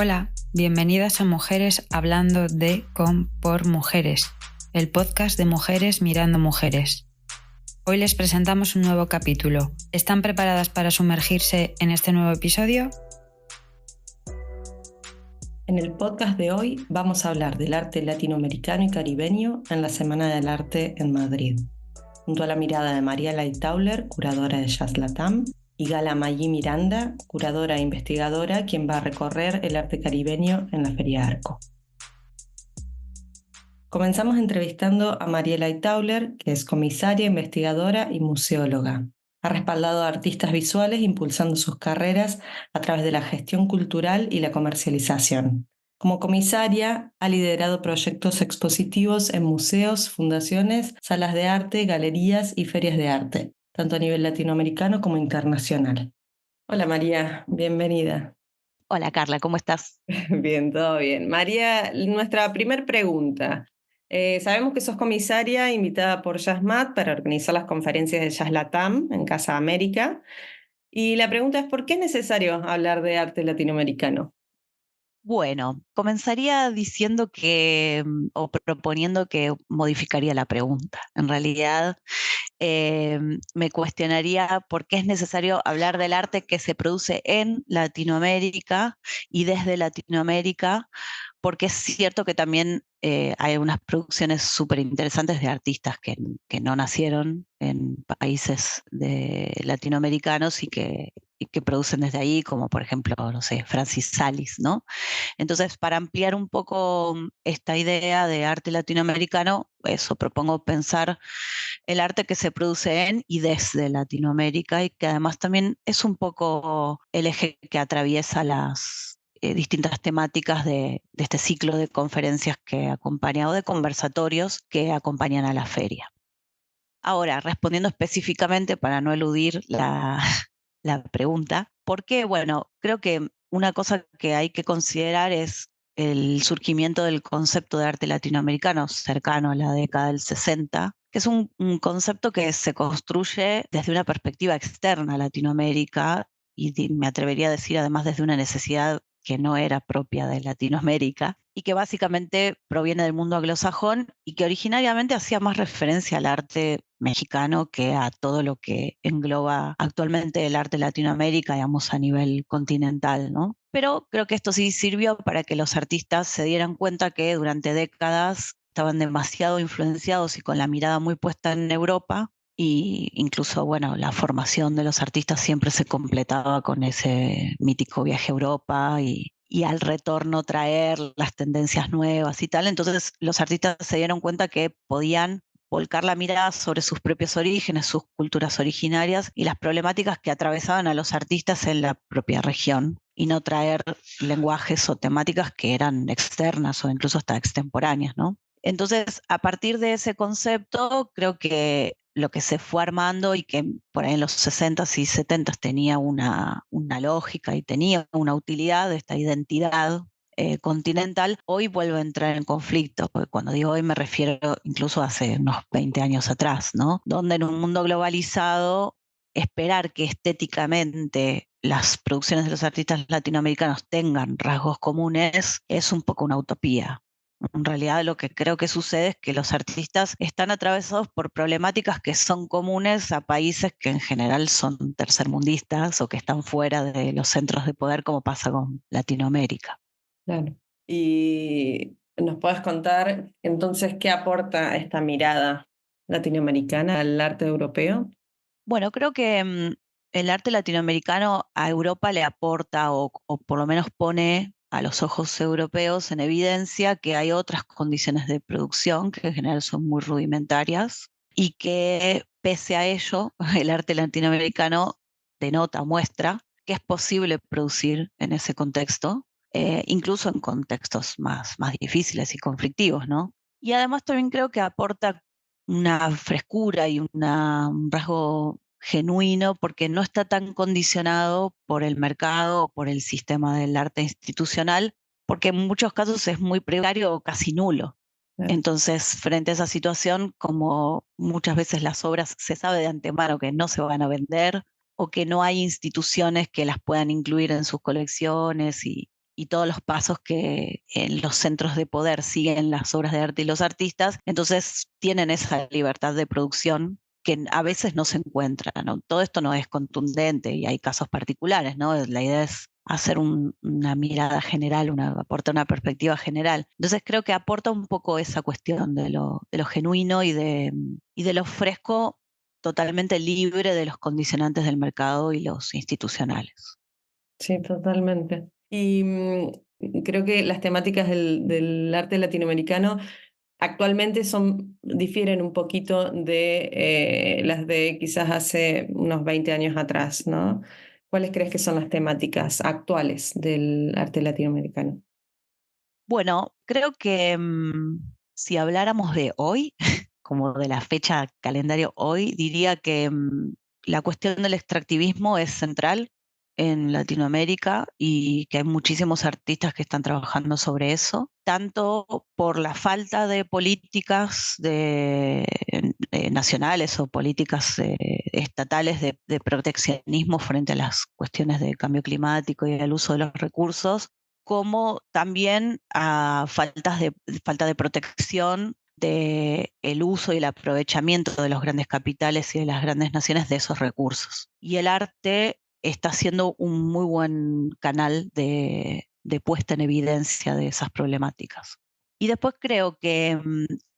Hola, bienvenidas a Mujeres Hablando de, con, por mujeres, el podcast de mujeres mirando mujeres. Hoy les presentamos un nuevo capítulo. ¿Están preparadas para sumergirse en este nuevo episodio? En el podcast de hoy vamos a hablar del arte latinoamericano y caribeño en la Semana del Arte en Madrid, junto a la mirada de María Lightoller, curadora de Jazz Latam, y Gala Maggi Miranda, curadora e investigadora, quien va a recorrer el arte caribeño en la Feria Arco. Comenzamos entrevistando a María Lightoller, que es comisaria, investigadora y museóloga. Ha respaldado a artistas visuales impulsando sus carreras a través de la gestión cultural y la comercialización. Como comisaria, ha liderado proyectos expositivos en museos, fundaciones, salas de arte, galerías y ferias de arte, tanto a nivel latinoamericano como internacional. Hola María, bienvenida. Hola Carla, ¿cómo estás? Bien, todo bien. María, nuestra primer pregunta. Sabemos que sos comisaria invitada por JazzMat para organizar las conferencias de Jazz Latam en Casa América. Y la pregunta es, ¿por qué es necesario hablar de arte latinoamericano? Bueno, comenzaría diciendo o proponiendo que modificaría la pregunta. En realidad, me cuestionaría por qué es necesario hablar del arte que se produce en Latinoamérica y desde Latinoamérica, porque es cierto que también hay unas producciones súper interesantes de artistas que no nacieron en países latinoamericanos y que producen desde ahí, como por ejemplo, no sé, Francis Salis, ¿no? Entonces, para ampliar un poco esta idea de arte latinoamericano, eso propongo pensar el arte que se produce en y desde Latinoamérica y que además también es un poco el eje que atraviesa las distintas temáticas de este ciclo de conferencias que acompaña o de conversatorios que acompañan a la feria. Ahora, respondiendo específicamente para no eludir la pregunta, ¿por qué? Bueno, creo que una cosa que hay que considerar es el surgimiento del concepto de arte latinoamericano cercano a la década del 60, que es un concepto que se construye desde una perspectiva externa a Latinoamérica y me atrevería a decir además desde una necesidad que no era propia de Latinoamérica y que básicamente proviene del mundo anglosajón y que originariamente hacía más referencia al arte mexicano que a todo lo que engloba actualmente el arte Latinoamérica, digamos, a nivel continental, ¿no? Pero creo que esto sí sirvió para que los artistas se dieran cuenta que durante décadas estaban demasiado influenciados y con la mirada muy puesta en Europa, y incluso, bueno, la formación de los artistas siempre se completaba con ese mítico viaje a Europa y al retorno traer las tendencias nuevas y tal. Entonces los artistas se dieron cuenta que podían volcar la mirada sobre sus propios orígenes, sus culturas originarias y las problemáticas que atravesaban a los artistas en la propia región y no traer lenguajes o temáticas que eran externas o incluso hasta extemporáneas, ¿no? Entonces, a partir de ese concepto, creo que lo que se fue armando y que por ahí en los 60s y 70s tenía una lógica y tenía una utilidad de esta identidad continental, hoy vuelve a entrar en conflicto, porque cuando digo hoy me refiero incluso hace unos 20 años atrás, ¿no? Donde en un mundo globalizado esperar que estéticamente las producciones de los artistas latinoamericanos tengan rasgos comunes es un poco una utopía. En realidad lo que creo que sucede es que los artistas están atravesados por problemáticas que son comunes a países que en general son tercermundistas o que están fuera de los centros de poder, como pasa con Latinoamérica. Claro. Y nos puedes contar entonces qué aporta esta mirada latinoamericana al arte europeo. Bueno, creo que el arte latinoamericano a Europa le aporta o por lo menos pone a los ojos europeos en evidencia que hay otras condiciones de producción que en general son muy rudimentarias y que pese a ello el arte latinoamericano denota, muestra que es posible producir en ese contexto, incluso en contextos más difíciles y conflictivos, ¿no? Y además también creo que aporta una frescura y un rasgo genuino porque no está tan condicionado por el mercado o por el sistema del arte institucional, porque en muchos casos es muy precario o casi nulo. Claro. Entonces, frente a esa situación, como muchas veces las obras se sabe de antemano que no se van a vender o que no hay instituciones que las puedan incluir en sus colecciones y y todos los pasos que en los centros de poder siguen las obras de arte y los artistas, entonces tienen esa libertad de producción que a veces no se encuentra, ¿no? Todo esto no es contundente y hay casos particulares, ¿no? La idea es hacer una mirada general, aportar una perspectiva general. Entonces creo que aporta un poco esa cuestión de lo genuino y de lo fresco, totalmente libre de los condicionantes del mercado y los institucionales. Sí, totalmente. Y creo que las temáticas del arte latinoamericano actualmente difieren un poquito de las de quizás hace unos 20 años atrás, ¿no? ¿Cuáles crees que son las temáticas actuales del arte latinoamericano? Bueno, creo que si habláramos de hoy, como de la fecha calendario hoy, diría que la cuestión del extractivismo es central en Latinoamérica y que hay muchísimos artistas que están trabajando sobre eso, tanto por la falta de políticas nacionales o políticas estatales de proteccionismo frente a las cuestiones de cambio climático y al uso de los recursos, como también a falta de protección del uso y el aprovechamiento de los grandes capitales y de las grandes naciones de esos recursos. Y el arte está siendo un muy buen canal de puesta en evidencia de esas problemáticas. Y después creo que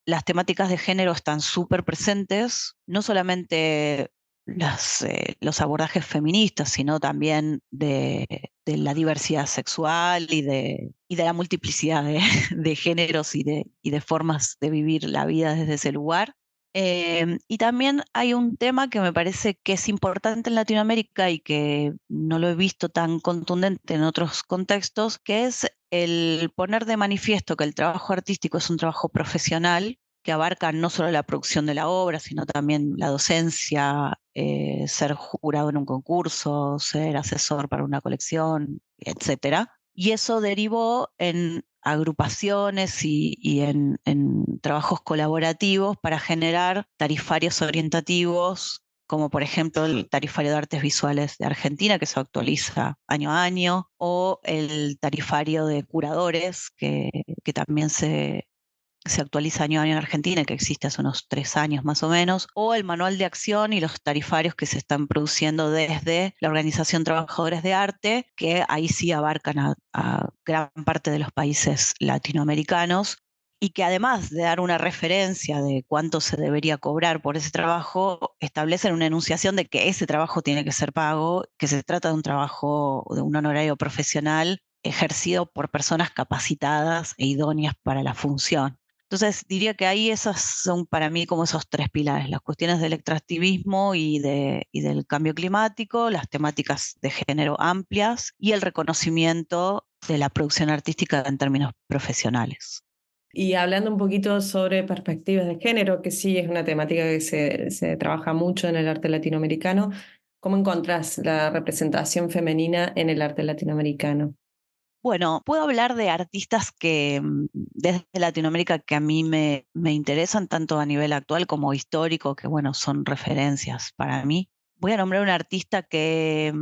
las temáticas de género están súper presentes, no solamente los abordajes feministas, sino también de la diversidad sexual y de la multiplicidad de géneros y de formas de vivir la vida desde ese lugar. Y también hay un tema que me parece que es importante en Latinoamérica y que no lo he visto tan contundente en otros contextos, que es el poner de manifiesto que el trabajo artístico es un trabajo profesional que abarca no solo la producción de la obra, sino también la docencia, ser jurado en un concurso, ser asesor para una colección, etcétera. Y eso derivó en agrupaciones y en trabajos colaborativos para generar tarifarios orientativos, como por ejemplo el Tarifario de Artes Visuales de Argentina, que se actualiza año a año, o el Tarifario de Curadores, que también se actualiza año a año en Argentina, que existe hace unos 3 años más o menos, o el manual de acción y los tarifarios que se están produciendo desde la Organización Trabajadores de Arte, que ahí sí abarcan a gran parte de los países latinoamericanos, y que además de dar una referencia de cuánto se debería cobrar por ese trabajo, establecen una enunciación de que ese trabajo tiene que ser pago, que se trata de un trabajo, de un honorario profesional ejercido por personas capacitadas e idóneas para la función. Entonces diría que ahí esas son para mí como esos 3 pilares, las cuestiones del extractivismo y del cambio climático, las temáticas de género amplias y el reconocimiento de la producción artística en términos profesionales. Y hablando un poquito sobre perspectivas de género, que sí es una temática que se trabaja mucho en el arte latinoamericano, ¿cómo encontrás la representación femenina en el arte latinoamericano? Bueno, puedo hablar de artistas que desde Latinoamérica que a mí me interesan tanto a nivel actual como histórico, que bueno, son referencias para mí. Voy a nombrar un artista que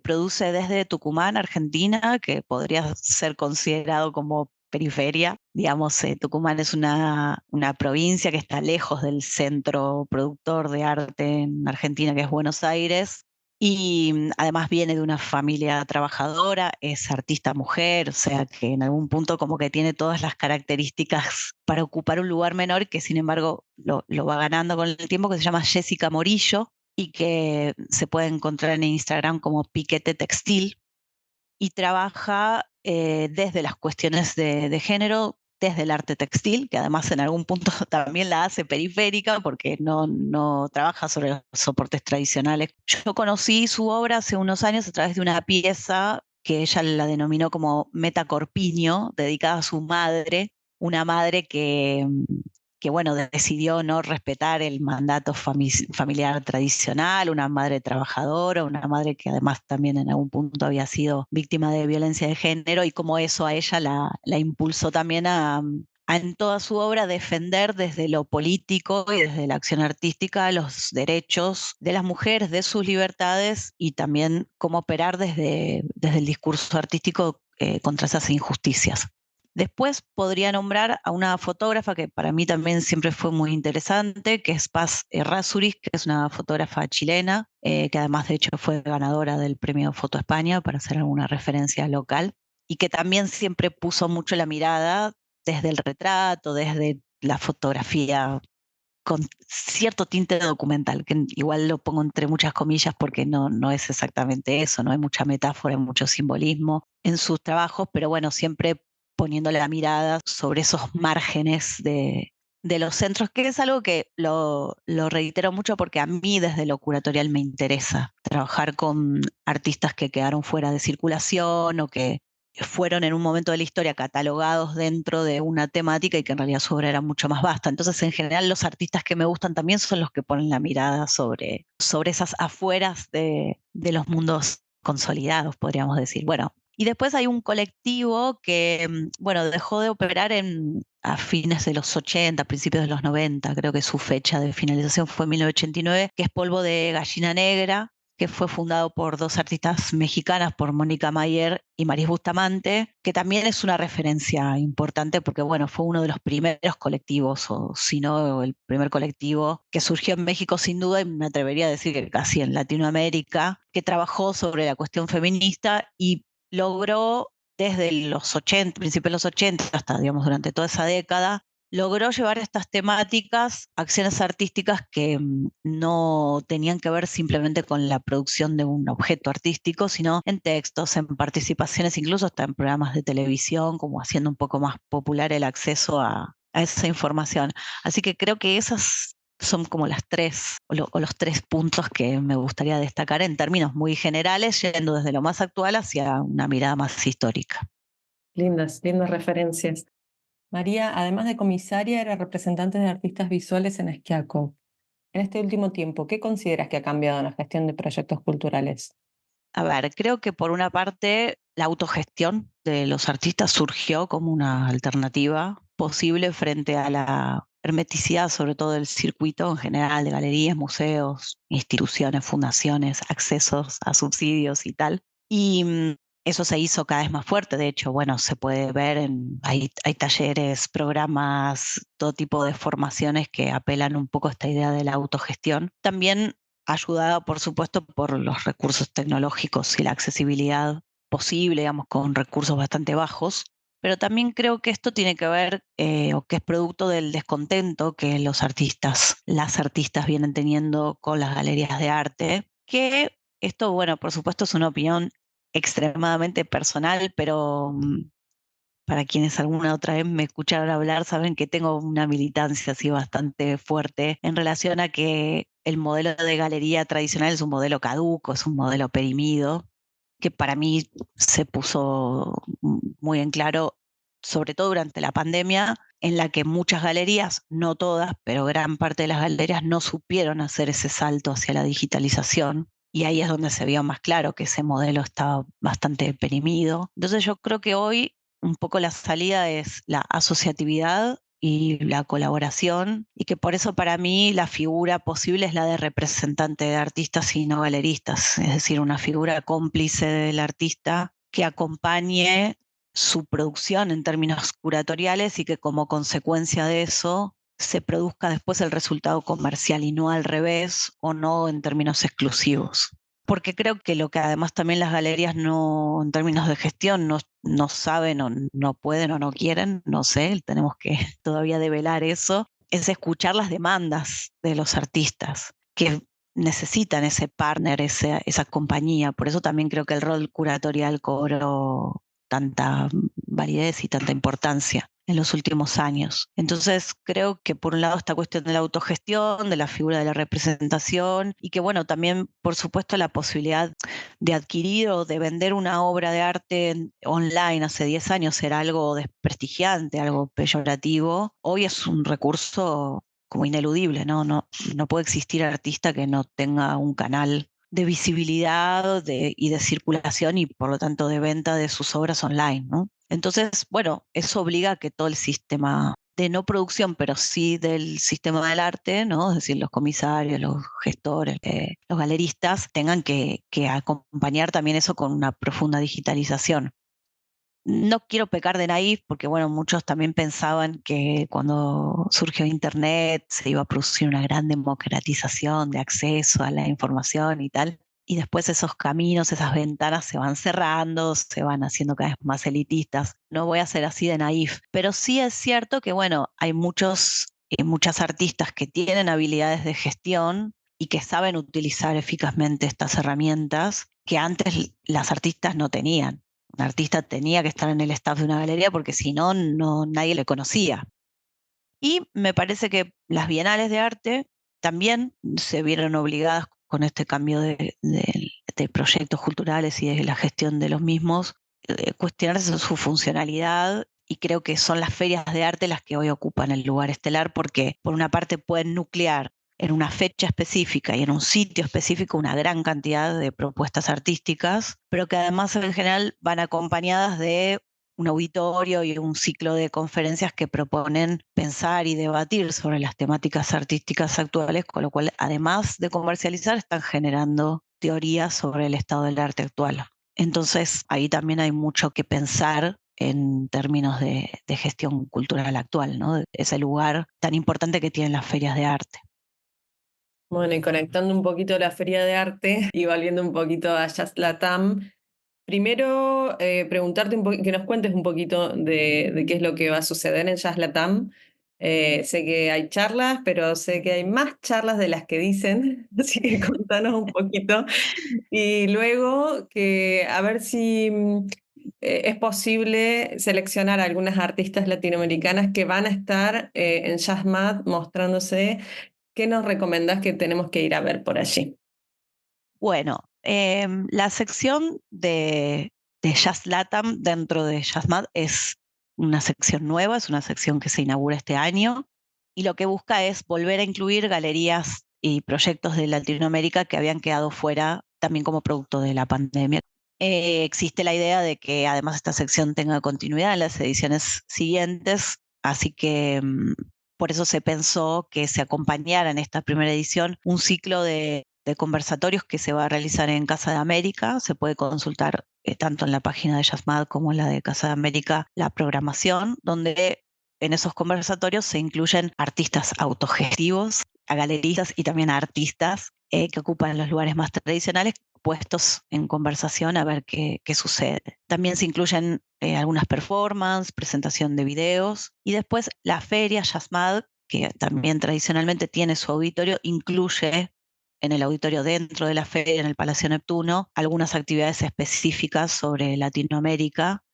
produce desde Tucumán, Argentina, que podría ser considerado como periferia. Digamos, Tucumán es una provincia que está lejos del centro productor de arte en Argentina, que es Buenos Aires. Y además viene de una familia trabajadora, es artista mujer, o sea que en algún punto como que tiene todas las características para ocupar un lugar menor, que sin embargo lo va ganando con el tiempo, que se llama Jessica Morillo y que se puede encontrar en Instagram como Piquete Textil, y trabaja desde las cuestiones de género, desde el arte textil, que además en algún punto también la hace periférica porque no trabaja sobre los soportes tradicionales. Yo conocí su obra hace unos años a través de una pieza que ella la denominó como Metacorpiño, dedicada a su madre, una madre que bueno, decidió no respetar el mandato familiar tradicional, una madre trabajadora, una madre que además también en algún punto había sido víctima de violencia de género, y como eso a ella la impulsó también a en toda su obra defender desde lo político y desde la acción artística los derechos de las mujeres, de sus libertades, y también cómo operar desde el discurso artístico contra esas injusticias. Después podría nombrar a una fotógrafa que para mí también siempre fue muy interesante, que es Paz Errázuriz, que es una fotógrafa chilena, que además de hecho fue ganadora del premio Foto España, para hacer alguna referencia local, y que también siempre puso mucho la mirada desde el retrato, desde la fotografía con cierto tinte documental, que igual lo pongo entre muchas comillas porque no es exactamente eso, no hay mucha metáfora, mucho simbolismo en sus trabajos, pero bueno, siempre poniendo la mirada sobre esos márgenes de los centros, que es algo que lo reitero mucho porque a mí desde lo curatorial me interesa trabajar con artistas que quedaron fuera de circulación o que fueron en un momento de la historia catalogados dentro de una temática y que en realidad su obra era mucho más vasta. Entonces, en general, los artistas que me gustan también son los que ponen la mirada sobre esas afueras de los mundos consolidados, podríamos decir. Bueno, y después hay un colectivo que, bueno, dejó de operar a fines de los 80, principios de los 90, creo que su fecha de finalización fue 1989, que es Polvo de Gallina Negra, que fue fundado por dos artistas mexicanas, por Mónica Mayer y Maris Bustamante, que también es una referencia importante porque, bueno, fue uno de los primeros colectivos, o si no, el primer colectivo que surgió en México sin duda, y me atrevería a decir que casi en Latinoamérica, que trabajó sobre la cuestión feminista y logró desde los 80, principios de los 80 hasta, digamos, durante toda esa década, logró llevar estas temáticas, acciones artísticas que no tenían que ver simplemente con la producción de un objeto artístico, sino en textos, en participaciones, incluso hasta en programas de televisión, como haciendo un poco más popular el acceso a esa información. Así que creo que esas son como las tres, o los tres puntos que me gustaría destacar en términos muy generales, yendo desde lo más actual hacia una mirada más histórica. Lindas referencias. María, además de comisaria, era representante de artistas visuales en Schiaco. En este último tiempo, ¿qué consideras que ha cambiado en la gestión de proyectos culturales? A ver, creo que por una parte la autogestión de los artistas surgió como una alternativa posible frente a la hermeticidad, sobre todo del circuito en general, de galerías, museos, instituciones, fundaciones, accesos a subsidios y tal. Y eso se hizo cada vez más fuerte. De hecho, bueno, se puede ver hay talleres, programas, todo tipo de formaciones que apelan un poco a esta idea de la autogestión. También ayudada, por supuesto, por los recursos tecnológicos y la accesibilidad posible, digamos, con recursos bastante bajos. Pero también creo que esto tiene que ver, o que es producto del descontento que las artistas vienen teniendo con las galerías de arte, que esto, bueno, por supuesto es una opinión extremadamente personal, pero para quienes alguna otra vez me escucharon hablar, saben que tengo una militancia así bastante fuerte en relación a que el modelo de galería tradicional es un modelo caduco, es un modelo perimido, que para mí se puso muy en claro, sobre todo durante la pandemia, en la que muchas galerías, no todas, pero gran parte de las galerías no supieron hacer ese salto hacia la digitalización. Y ahí es donde se vio más claro que ese modelo estaba bastante perimido. Entonces yo creo que hoy un poco la salida es la asociatividad y la colaboración, y que por eso para mí la figura posible es la de representante de artistas y no galeristas, es decir, una figura cómplice del artista que acompañe su producción en términos curatoriales y que como consecuencia de eso se produzca después el resultado comercial y no al revés, o no en términos exclusivos. Porque creo que lo que además también las galerías no, en términos de gestión, no saben o no pueden o no quieren, no sé, tenemos que todavía develar eso, es escuchar las demandas de los artistas que necesitan ese partner, esa compañía. Por eso también creo que el rol curatorial cobró tanta validez y tanta importancia en los últimos años. Entonces creo que por un lado esta cuestión de la autogestión, de la figura de la representación, y que bueno, también por supuesto la posibilidad de adquirir o de vender una obra de arte online hace 10 años era algo desprestigiante, algo peyorativo. Hoy es un recurso como ineludible, ¿no? No puede existir artista que no tenga un canal de visibilidad y de circulación y por lo tanto de venta de sus obras online, ¿no? Entonces, bueno, eso obliga a que todo el sistema de no producción, pero sí del sistema del arte, ¿no? Es decir, los comisarios, los gestores, los galeristas, tengan que acompañar también eso con una profunda digitalización. no quiero pecar de naif, porque bueno, muchos también pensaban que cuando surgió Internet se iba a producir una gran democratización de acceso a la información y tal. Y después esos caminos, esas ventanas se van cerrando, se van haciendo cada vez más elitistas. No voy a ser así de naif, pero sí es cierto que bueno, hay muchas artistas que tienen habilidades de gestión y que saben utilizar eficazmente estas herramientas que antes las artistas no tenían. Un artista tenía que estar en el staff de una galería porque si no, nadie le conocía. Y me parece que las bienales de arte también se vieron obligadas con este cambio de proyectos culturales y de la gestión de los mismos, cuestionarse su funcionalidad, y creo que son las ferias de arte las que hoy ocupan el lugar estelar porque por una parte pueden nuclear en una fecha específica y en un sitio específico una gran cantidad de propuestas artísticas, pero que además en general van acompañadas de un auditorio y un ciclo de conferencias que proponen pensar y debatir sobre las temáticas artísticas actuales, con lo cual, además de comercializar, están generando teorías sobre el estado del arte actual. Entonces, ahí también hay mucho que pensar en términos de gestión cultural actual, ¿no? Ese lugar tan importante que tienen las ferias de arte. Bueno, y conectando un poquito la feria de arte y volviendo un poquito a Jazz Latam, primero preguntarte que nos cuentes un poquito de qué es lo que va a suceder en Jazz Latam. Sé que hay charlas, pero sé que hay más charlas de las que dicen, así que contanos un poquito. Y luego que a ver si es posible seleccionar algunas artistas latinoamericanas que van a estar en JazzMat mostrándose. ¿Qué nos recomendás que tenemos que ir a ver por allí? Bueno, la sección de Jazz Latam dentro de JazzMat es una sección nueva, es una sección que se inaugura este año y lo que busca es volver a incluir galerías y proyectos de Latinoamérica que habían quedado fuera también como producto de la pandemia. Existe la idea de que además esta sección tenga continuidad en las ediciones siguientes, así que por eso se pensó que se acompañara en esta primera edición un ciclo de conversatorios que se va a realizar en Casa de América. Se puede consultar tanto en la página de JazzMat como en la de Casa de América la programación, donde en esos conversatorios se incluyen artistas autogestivos, a galeristas y también a artistas que ocupan los lugares más tradicionales, puestos en conversación a ver qué sucede. También se incluyen algunas performances, presentación de videos y después la feria JazzMat, que también tradicionalmente tiene su auditorio, incluye en el auditorio dentro de la feria, en el Palacio Neptuno, algunas actividades específicas sobre Latinoamérica.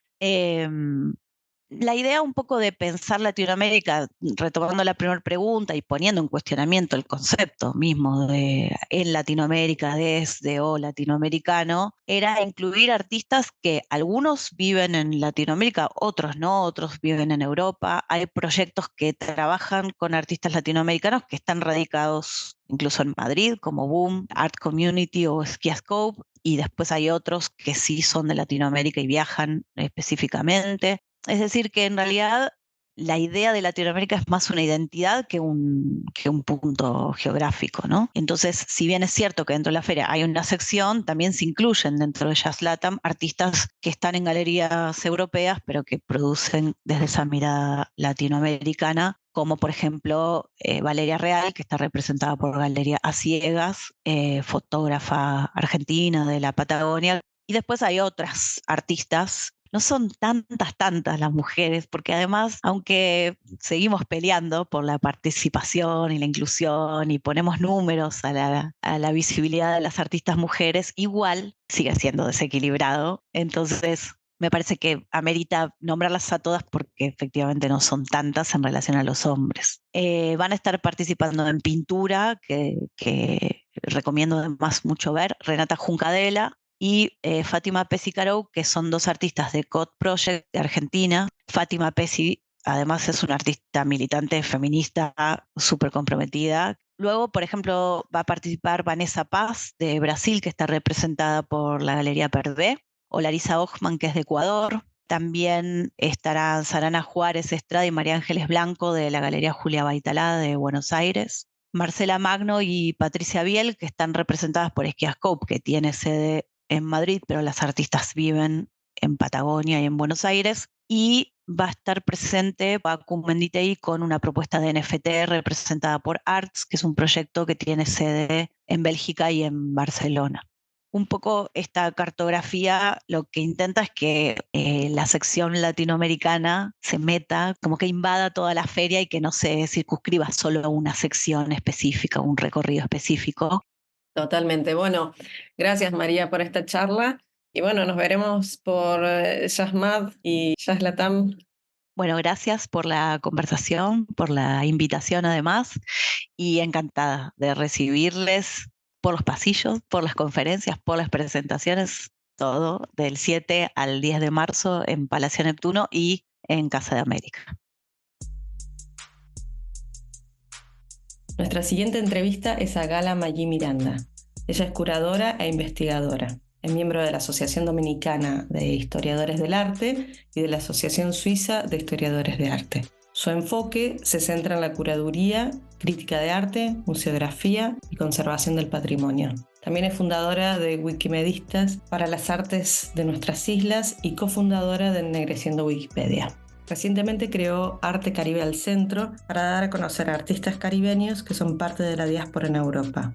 La idea un poco de pensar Latinoamérica, retomando la primera pregunta y poniendo en cuestionamiento el concepto mismo de en Latinoamérica, desde o latinoamericano, era incluir artistas que algunos viven en Latinoamérica, otros no, otros viven en Europa. Hay proyectos que trabajan con artistas latinoamericanos que están radicados incluso en Madrid, como Boom, Art Community o Skiascope, y después hay otros que sí son de Latinoamérica y viajan específicamente. Es decir, que en realidad la idea de Latinoamérica es más una identidad que un punto geográfico, ¿no? Entonces, si bien es cierto que dentro de la feria hay una sección, también se incluyen dentro de Jazz Latam artistas que están en galerías europeas, pero que producen desde esa mirada latinoamericana, como por ejemplo Valeria Real, que está representada por Galería a Ciegas, fotógrafa argentina de la Patagonia. Y después hay otras artistas. No son tantas las mujeres, porque además, aunque seguimos peleando por la participación y la inclusión y ponemos números a la visibilidad de las artistas mujeres, igual sigue siendo desequilibrado. Entonces, me parece que amerita nombrarlas a todas porque efectivamente no son tantas en relación a los hombres. Van a estar participando en pintura, que recomiendo además mucho ver, Renata Juncadela y Fátima Pesci Carou, que son dos artistas de COD Project de Argentina. Fátima Pesci además es una artista militante feminista súper comprometida. Luego, por ejemplo, va a participar Vanessa Paz de Brasil, que está representada por la Galería Perdé, o Larisa Ochman, que es de Ecuador. También estarán Sarana Juárez Estrada y María Ángeles Blanco de la Galería Julia Baitalá de Buenos Aires. Marcela Magno y Patricia Biel, que están representadas por Skiascope, que tiene sede en Madrid, pero las artistas viven en Patagonia y en Buenos Aires, y va a estar presente Paco Menditei con una propuesta de NFT representada por Arts, que es un proyecto que tiene sede en Bélgica y en Barcelona. Un poco esta cartografía lo que intenta es que la sección latinoamericana se meta, como que invada toda la feria y que no se circunscriba solo a una sección específica, un recorrido específico. Totalmente. Bueno, gracias María por esta charla. Y bueno, nos veremos por Jazzmad y Jazz Latam. Bueno, gracias por la conversación, por la invitación además, y encantada de recibirles por los pasillos, por las conferencias, por las presentaciones, todo del 7 al 10 de marzo en Palacio Neptuno y en Casa de América. Nuestra siguiente entrevista es a Gala Maggi Miranda. Ella es curadora e investigadora. Es miembro de la Asociación Dominicana de Historiadores del Arte y de la Asociación Suiza de Historiadores de Arte. Su enfoque se centra en la curaduría, crítica de arte, museografía y conservación del patrimonio. También es fundadora de Wikimedistas para las Artes de Nuestras Islas y cofundadora de Ennegreciendo Wikipedia. Recientemente creó Arte Caribe al Centro para dar a conocer a artistas caribeños que son parte de la diáspora en Europa.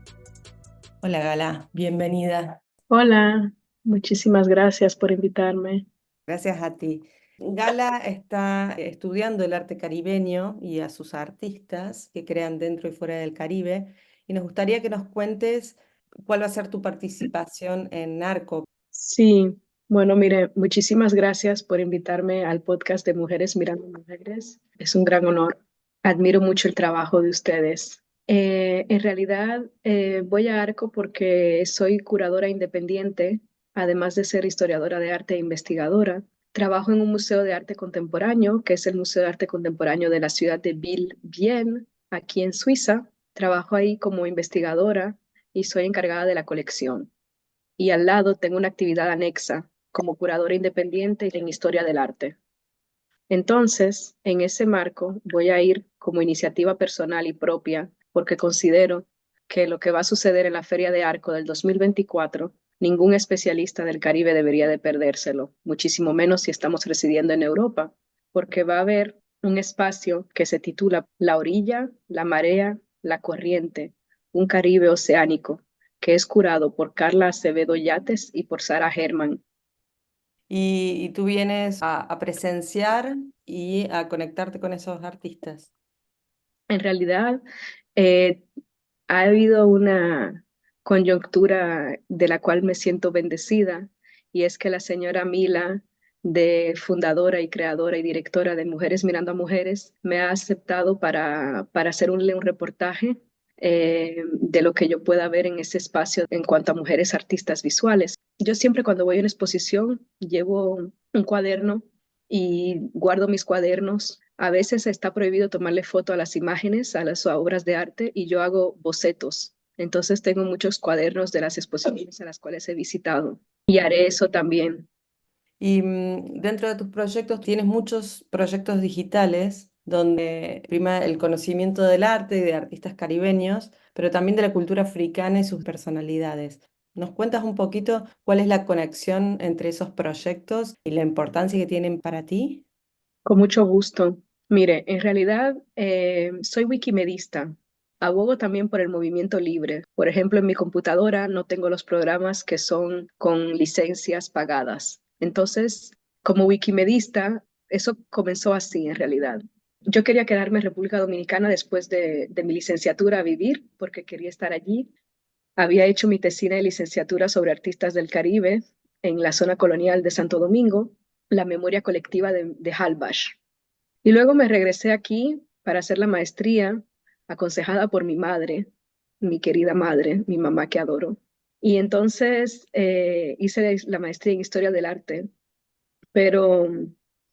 Hola Gala, bienvenida. Hola, muchísimas gracias por invitarme. Gracias a ti. Gala está estudiando el arte caribeño y a sus artistas que crean dentro y fuera del Caribe, y nos gustaría que nos cuentes cuál va a ser tu participación en Narco. Sí, bueno, mire, muchísimas gracias por invitarme al podcast de Mujeres Mirando Mujeres. Es un gran honor. Admiro mucho el trabajo de ustedes. En realidad, voy a Arco porque soy curadora independiente, además de ser historiadora de arte e investigadora. Trabajo en un museo de arte contemporáneo, que es el Museo de Arte Contemporáneo de la ciudad de Biel, aquí en Suiza. Trabajo ahí como investigadora y soy encargada de la colección. Y al lado tengo una actividad anexa como curadora independiente en historia del arte. Entonces, en ese marco, voy a ir como iniciativa personal y propia porque considero que lo que va a suceder en la Feria de Arco del 2024, ningún especialista del Caribe debería de perdérselo, muchísimo menos si estamos residiendo en Europa, porque va a haber un espacio que se titula La orilla, la marea, la corriente, un Caribe oceánico, que es curado por Carla Acevedo Yates y por Sara Herman. Y tú vienes a presenciar y a conectarte con esos artistas. En realidad, eh, ha habido una coyuntura de la cual me siento bendecida, y es que la señora Mila, de fundadora y creadora y directora de Mujeres Mirando a Mujeres, me ha aceptado para hacer un reportaje de lo que yo pueda ver en ese espacio en cuanto a mujeres artistas visuales. Yo siempre cuando voy a una exposición llevo un cuaderno y guardo mis cuadernos. A veces está prohibido tomarle foto a las imágenes, a las obras de arte, y yo hago bocetos. Entonces tengo muchos cuadernos de las exposiciones a las cuales he visitado y haré eso también. Y dentro de tus proyectos tienes muchos proyectos digitales donde prima el conocimiento del arte y de artistas caribeños, pero también de la cultura africana y sus personalidades. ¿Nos cuentas un poquito cuál es la conexión entre esos proyectos y la importancia que tienen para ti? Con mucho gusto. Mire, en realidad soy wikimedista. Abogo también por el movimiento libre. Por ejemplo, en mi computadora no tengo los programas que son con licencias pagadas. Entonces, como wikimedista, eso comenzó así en realidad. Yo quería quedarme en República Dominicana después de mi licenciatura a vivir porque quería estar allí. Había hecho mi tesina de licenciatura sobre artistas del Caribe en la zona colonial de Santo Domingo, la memoria colectiva de Halbach. Y luego me regresé aquí para hacer la maestría, aconsejada por mi madre, mi querida madre, mi mamá que adoro. Y entonces hice la maestría en Historia del Arte, pero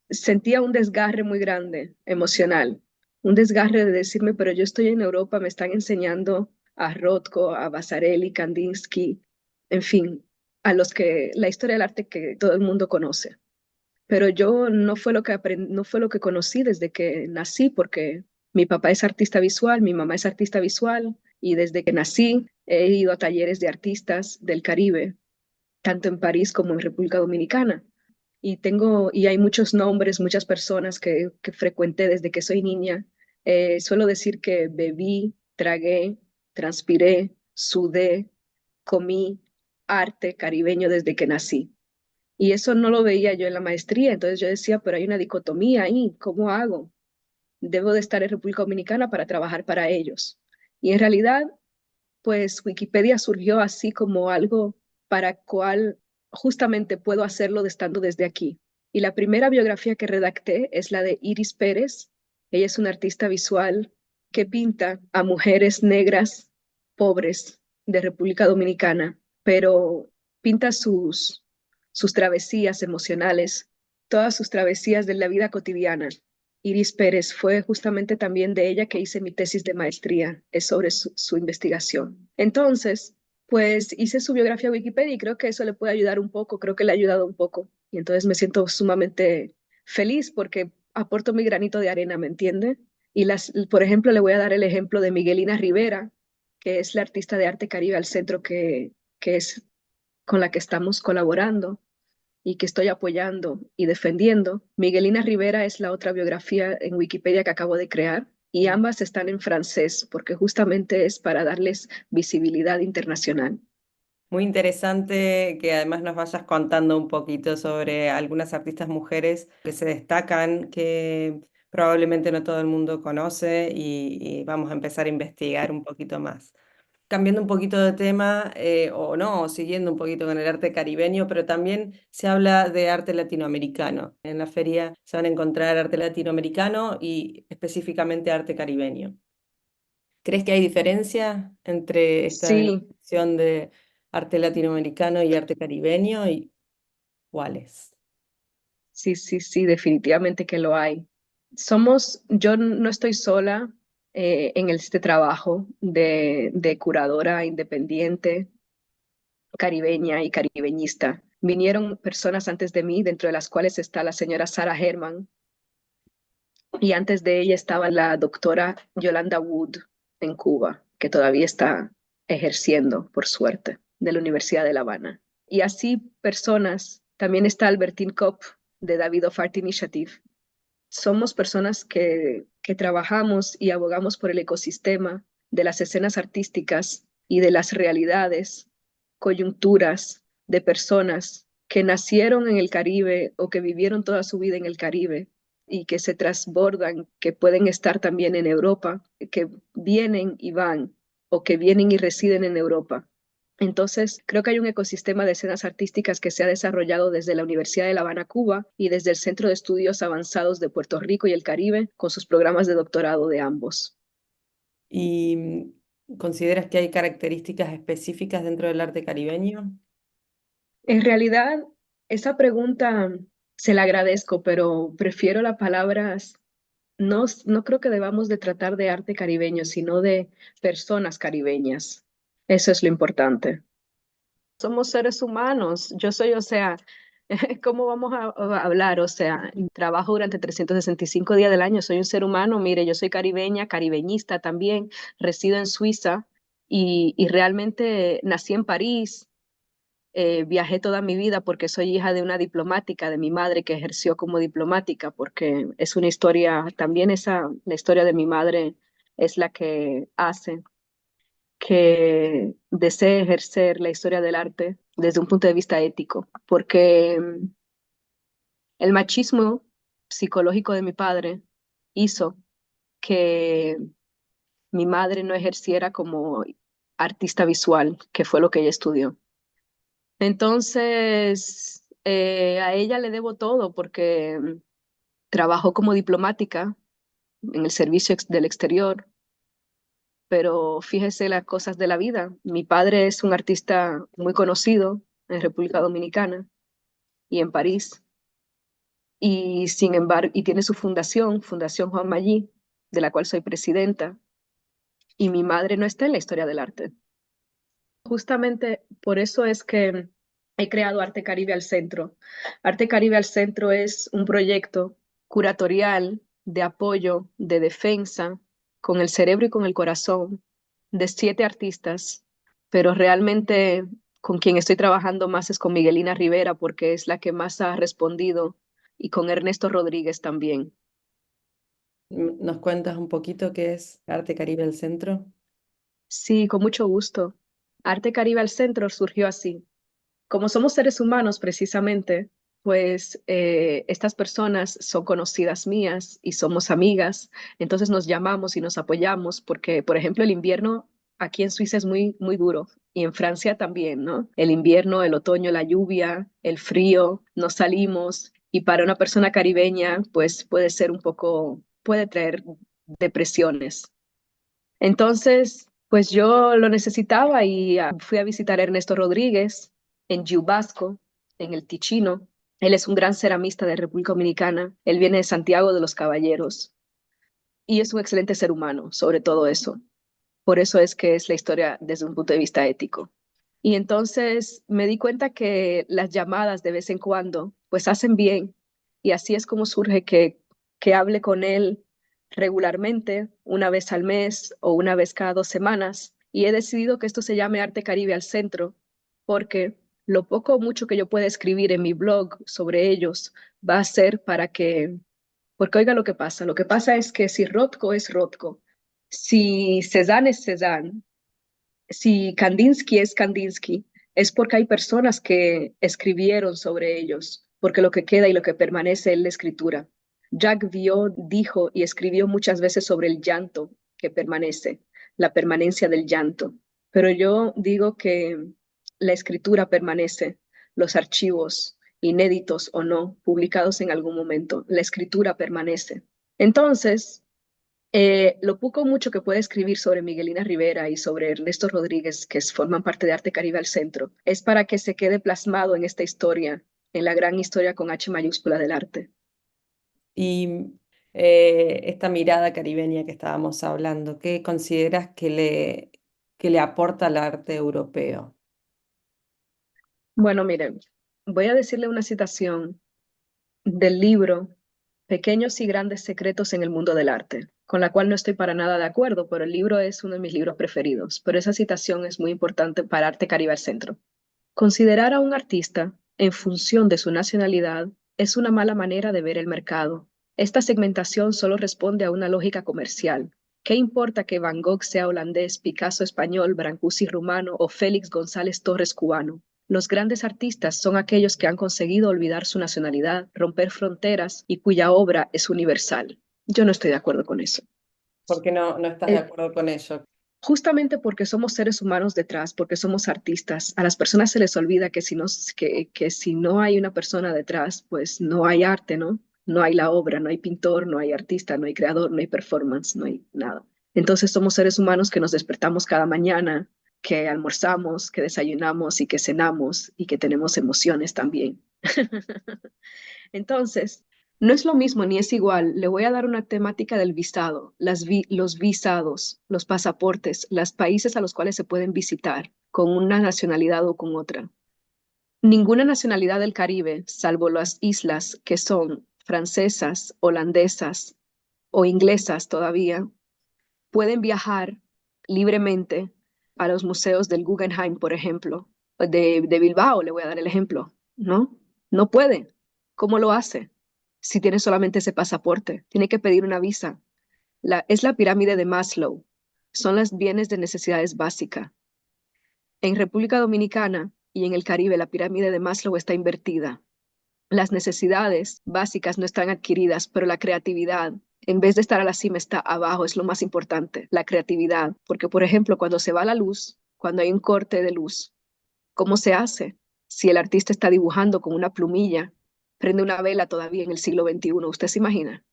sentía un desgarre muy grande, emocional, un desgarre de decirme, pero yo estoy en Europa, me están enseñando a Rothko, a Vasarely, Kandinsky, en fin, a los que la historia del arte que todo el mundo conoce. Pero yo no fue lo que no fue lo que conocí desde que nací, porque mi papá es artista visual, mi mamá es artista visual, y desde que nací he ido a talleres de artistas del Caribe, tanto en París como en República Dominicana. y hay muchos nombres, muchas personas que frecuenté desde que soy niña. Suelo decir que bebí, tragué, transpiré, sudé, comí arte caribeño desde que nací. Y eso no lo veía yo en la maestría, entonces yo decía, pero hay una dicotomía ahí, ¿cómo hago? Debo de estar en República Dominicana para trabajar para ellos. Y en realidad, pues Wikipedia surgió así como algo para cual justamente puedo hacerlo estando desde aquí. Y la primera biografía que redacté es la de Iris Pérez. Ella es una artista visual que pinta a mujeres negras pobres de República Dominicana, pero pinta sus travesías emocionales, todas sus travesías de la vida cotidiana. Iris Pérez fue justamente también de ella que hice mi tesis de maestría, es sobre su investigación. Entonces, pues hice su biografía Wikipedia y creo que eso le puede ayudar un poco, creo que le ha ayudado un poco. Y entonces me siento sumamente feliz porque aporto mi granito de arena, ¿me entiende? Por ejemplo, le voy a dar el ejemplo de Miguelina Rivera, que es la artista de arte caribe al centro que es con la que estamos colaborando y que estoy apoyando y defendiendo. Miguelina Rivera es la otra biografía en Wikipedia que acabo de crear y ambas están en francés porque justamente es para darles visibilidad internacional. Muy interesante que además nos vayas contando un poquito sobre algunas artistas mujeres que se destacan, que probablemente no todo el mundo conoce y vamos a empezar a investigar un poquito más. Cambiando un poquito de tema, o no, o siguiendo un poquito con el arte caribeño, pero también se habla de arte latinoamericano. En la feria se van a encontrar arte latinoamericano y específicamente arte caribeño. ¿Crees que hay diferencia entre esta Sí, definición de arte latinoamericano y arte caribeño y cuáles? sí, definitivamente que lo hay. Yo no estoy sola en este trabajo de curadora independiente, caribeña y caribeñista. Vinieron personas antes de mí, dentro de las cuales está la señora Sarah Herman, y antes de ella estaba la doctora Yolanda Wood en Cuba, que todavía está ejerciendo, por suerte, de la Universidad de La Habana. Y así personas, también está Albertine Kopp de David of Art Initiative. Somos personas que trabajamos y abogamos por el ecosistema de las escenas artísticas y de las realidades, coyunturas de personas que nacieron en el Caribe o que vivieron toda su vida en el Caribe y que se transbordan, que pueden estar también en Europa, que vienen y van o que vienen y residen en Europa. Entonces, creo que hay un ecosistema de escenas artísticas que se ha desarrollado desde la Universidad de La Habana, Cuba, y desde el Centro de Estudios Avanzados de Puerto Rico y el Caribe, con sus programas de doctorado de ambos. ¿Y consideras que hay características específicas dentro del arte caribeño? En realidad, esa pregunta se la agradezco, pero prefiero las palabras, no creo que debamos de tratar de arte caribeño, sino de personas caribeñas. Eso es lo importante. Somos seres humanos. Yo soy, o sea, ¿cómo vamos a hablar? O sea, trabajo durante 365 días del año, soy un ser humano. Mire, yo soy caribeña, caribeñista también, resido en Suiza y realmente nací en París. Viajé toda mi vida porque soy hija de una diplomática, de mi madre que ejerció como diplomática, porque es una historia, también la historia de mi madre es la que hace que desee ejercer la historia del arte desde un punto de vista ético, porque el machismo psicológico de mi padre hizo que mi madre no ejerciera como artista visual, que fue lo que ella estudió. Entonces, a ella le debo todo porque trabajó como diplomática en el servicio del exterior, pero fíjese las cosas de la vida. Mi padre es un artista muy conocido en República Dominicana y en París, y sin embargo, y tiene su fundación, Fundación Juan Magí, de la cual soy presidenta, y mi madre no está en la historia del arte. Justamente por eso es que he creado Arte Caribe al Centro. Arte Caribe al Centro es un proyecto curatorial de apoyo, de defensa, con el cerebro y con el corazón de 7 artistas, pero realmente con quien estoy trabajando más es con Miguelina Rivera, porque es la que más ha respondido, y con Ernesto Rodríguez también. ¿Nos cuentas un poquito qué es Arte Caribe al Centro? Sí, con mucho gusto. Arte Caribe al Centro surgió así. Como somos seres humanos precisamente, pues estas personas son conocidas mías y somos amigas, entonces nos llamamos y nos apoyamos porque, por ejemplo, el invierno aquí en Suiza es muy, muy duro y en Francia también, ¿no? El invierno, el otoño, la lluvia, el frío, nos salimos y para una persona caribeña, pues puede ser un poco, puede traer depresiones. Entonces, pues yo lo necesitaba y fui a visitar a Ernesto Rodríguez en Giubasco, en el Ticino. Él es un gran ceramista de República Dominicana. Él viene de Santiago de los Caballeros y es un excelente ser humano, sobre todo eso. Por eso es que es la historia desde un punto de vista ético. Y entonces me di cuenta que las llamadas de vez en cuando, pues hacen bien. Y así es como surge que hable con él regularmente, una vez al mes o una vez cada 2 semanas. Y he decidido que esto se llame Arte Caribe al Centro, porque lo poco o mucho que yo pueda escribir en mi blog sobre ellos va a ser para que, porque oiga lo que pasa es que si Rothko es Rothko, si Cézanne es Cézanne, si Kandinsky es Kandinsky, es porque hay personas que escribieron sobre ellos, porque lo que queda y lo que permanece es la escritura. Jacques Viot dijo y escribió muchas veces sobre el llanto que permanece, la permanencia del llanto. Pero yo digo que la escritura permanece, los archivos, inéditos o no, publicados en algún momento, la escritura permanece. Entonces, lo poco o mucho que puede escribir sobre Miguelina Rivera y sobre Ernesto Rodríguez, que forman parte de Arte Caribe al Centro, es para que se quede plasmado en esta historia, en la gran historia con H mayúscula del arte. Y esta mirada caribeña que estábamos hablando, ¿qué consideras que le aporta al arte europeo? Bueno, miren, voy a decirle una citación del libro Pequeños y grandes secretos en el mundo del arte, con la cual no estoy para nada de acuerdo, pero el libro es uno de mis libros preferidos. Pero esa citación es muy importante para Arte Caribe al Centro. Considerar a un artista en función de su nacionalidad es una mala manera de ver el mercado. Esta segmentación solo responde a una lógica comercial. ¿Qué importa que Van Gogh sea holandés, Picasso español, Brancusi rumano o Félix González Torres cubano? Los grandes artistas son aquellos que han conseguido olvidar su nacionalidad, romper fronteras y cuya obra es universal. Yo no estoy de acuerdo con eso. ¿Por qué no estás de Eh, acuerdo con ello? Justamente porque somos seres humanos detrás, porque somos artistas, a las personas se les olvida que si no hay una persona detrás, pues no hay arte, ¿no? No hay la obra, no hay pintor, no hay artista, no hay creador, no hay performance, no hay nada. Entonces somos seres humanos que nos despertamos cada mañana, que almorzamos, que desayunamos y que cenamos y que tenemos emociones también. Entonces, no es lo mismo ni es igual. Le voy a dar una temática del visado, los visados, los pasaportes, los países a los cuales se pueden visitar con una nacionalidad o con otra. Ninguna nacionalidad del Caribe, salvo las islas que son francesas, holandesas o inglesas todavía, pueden viajar libremente a los museos del Guggenheim, por ejemplo, de Bilbao, le voy a dar el ejemplo, ¿no? No puede. ¿Cómo lo hace? Si tiene solamente ese pasaporte, tiene que pedir una visa. Es la pirámide de Maslow. Son los bienes de necesidades básicas. En República Dominicana y en el Caribe, la pirámide de Maslow está invertida. Las necesidades básicas no están adquiridas, pero la creatividad, en vez de estar a la cima, está abajo, es lo más importante, la creatividad. Porque, por ejemplo, cuando se va la luz, cuando hay un corte de luz, ¿cómo se hace? Si el artista está dibujando con una plumilla, prende una vela todavía en el siglo XXI, ¿usted se imagina?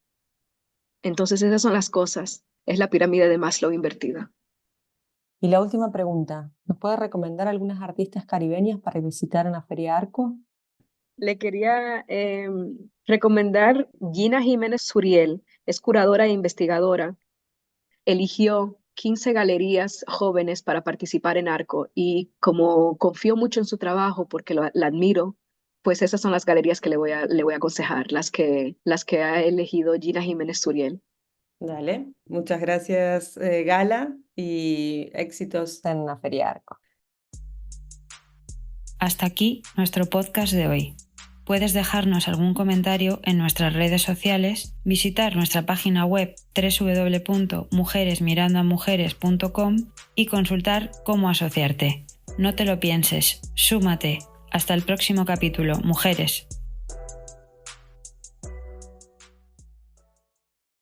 Entonces esas son las cosas, es la pirámide de Maslow invertida. Y la última pregunta, ¿nos puede recomendar algunas artistas caribeñas para visitar en la Feria Arco? Le quería recomendar Gina Jiménez Suriel, es curadora e investigadora. Eligió 15 galerías jóvenes para participar en Arco y como confío mucho en su trabajo porque la admiro, pues esas son las galerías que le voy a aconsejar, las que ha elegido Gina Jiménez Suriel. Dale, muchas gracias, Gala, y éxitos en la Feria Arco. Hasta aquí nuestro podcast de hoy. Puedes dejarnos algún comentario en nuestras redes sociales, visitar nuestra página web www.mujeresmirandoamujeres.com y consultar cómo asociarte. No te lo pienses, súmate. Hasta el próximo capítulo, mujeres.